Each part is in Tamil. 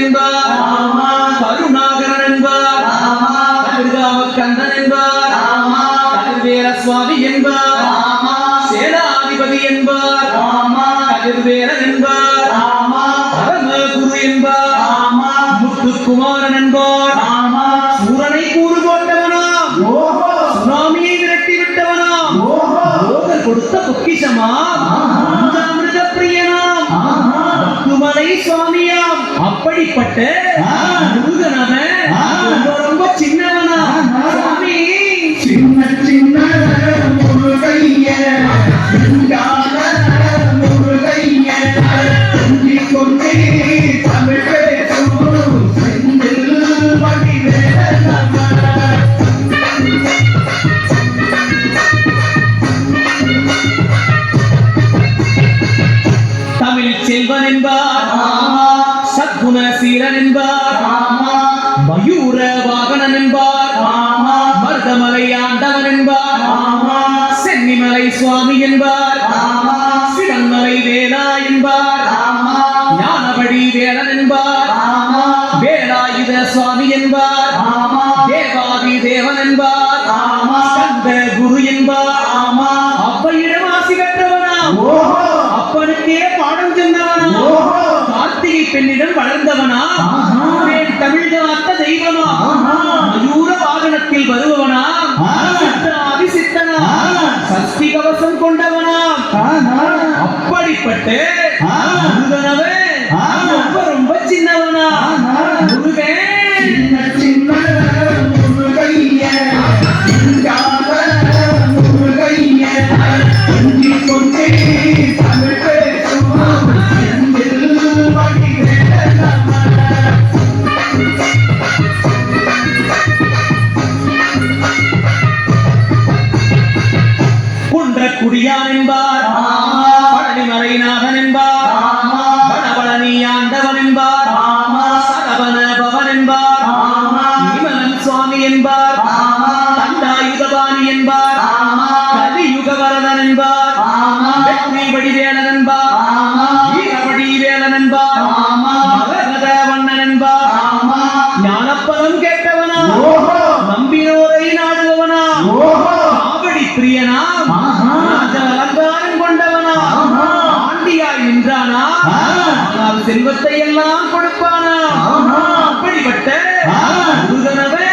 என்பார், கருணாகரன் என்பார், கந்தன் என்பார், கதிர்வேல சுவாமி என்பார், சேனாதிபதி என்பார், கதிர்வேலன் என்பார், பரமகுரு என்பார், முத்துக்குமாரன் என்பார், சூரனை கூறு போட்டவனாம், சுனாமியை விரட்டி விட்டவனாம், போகர் கொடுத்த பொக்கிஷமாம், அமிர்த பிரியனாம், பத்துமலை சுவாமியாம். அப்படிப்பட்ட முருகனவன் ரொம்ப சின்னவனா சுவாமி, சின்ன சின்ன முருகைய முருகைய கொண்டே தமிழ் பேசும் செந்தில் தமிழ் செல்வன் என்பார், சத்குண சீரன் என்பார், மயூர வாகனன் என்பார், மருதமலை ஆண்டவன் என்பார், சென்னிமலை சுவாமி என்பார், சிவன்மலை வேலா என்பார், ஞானபடி வேலன் என்பார், வேலாயுத சுவாமி என்பார், தேவாதி தேவன் என்பார், ஸ்கந்த குரு என்பார், அப்பையிடம் ஆசி பெற்றவனாம், அப்பனுக்கே பாடம் சொன்னவனா, கார்த்திகை பெண்ணிடம் வளர்ந்தவனா, தமிழ் காத்த தெய்வமா, மயூர வாகனத்தில் வருபவனா, சித்தனாதி சித்தனா, சஷ்டி கவசம் கொண்டவனா. அப்படிப்பட்ட முருகனவே ரொம்ப ரொம்ப சின்னவனா முருகன், சின்ன சின்ன முருகைய முருகைய கொண்டே தமிழ் பேசும் செந்தில் குன்றக்குடியான் என்பார், பழனிமலைநாதன் என்பார், வடபழனி ஆண்டவன் என்பார், சரவண பவன் என்பார், விமலன் சுவாமி என்பார், தண்டாயுதபாணி என்பார், கலியுக வரதன் என்பார், வெற்றி வடிவேலன் என்பார், வீரவடி வேலன் என்பார், மரகத வண்ணன் என்பார், ஞானப்பதம் கேட்டவனா, நம்பினோரை நாடுபவனா, காவடி பிரியனா, அலங்காரம் கொண்டவனா, ஆண்டியாய் நின்றானா, ஆனால் செல்வத்தை எல்லாம் கொடுப்பானா. அப்படிப்பட்ட முருகனவன்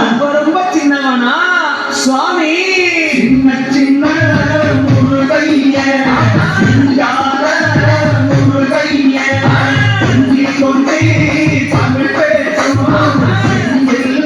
ரொம்ப ரொம்ப சின்னவனா சுவாமி, சின்ன சின்ன முருகைய முருகைய கொண்டே தமிழ் பேசும் செந்தில்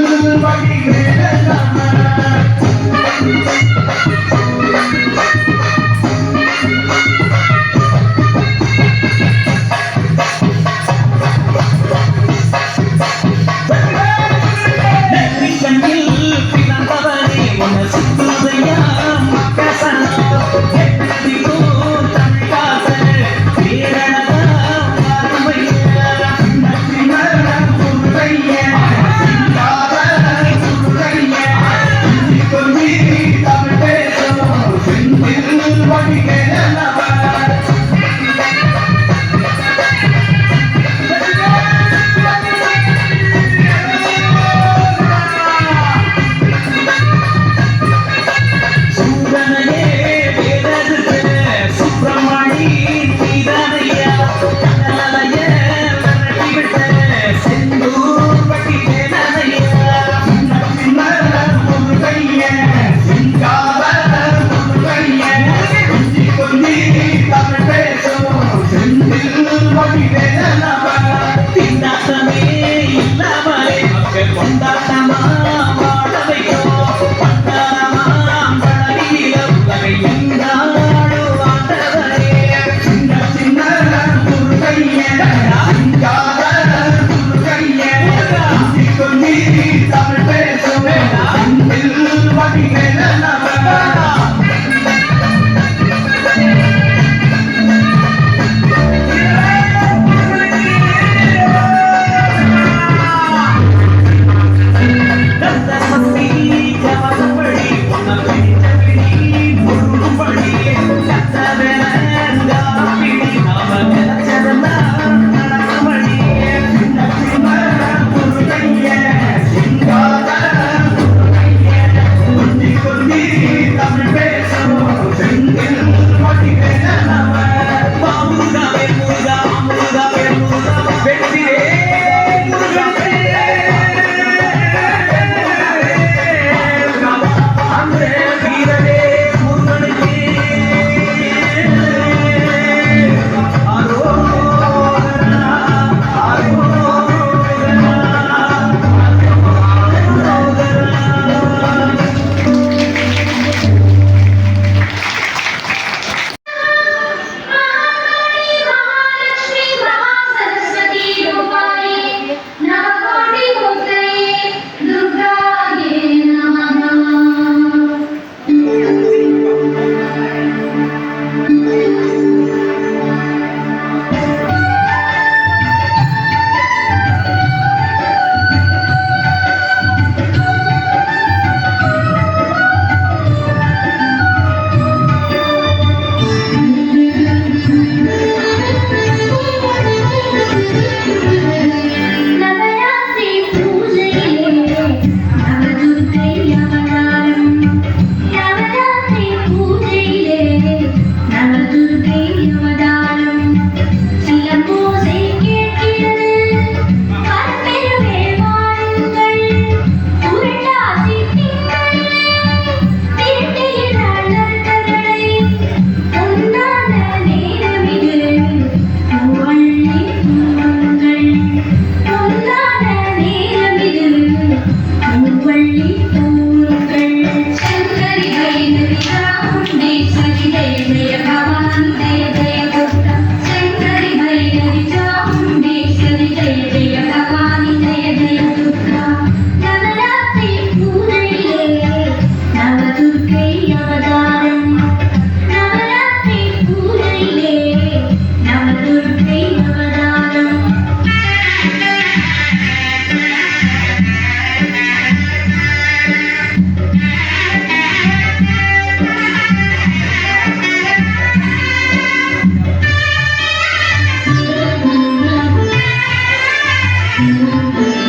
முருகையா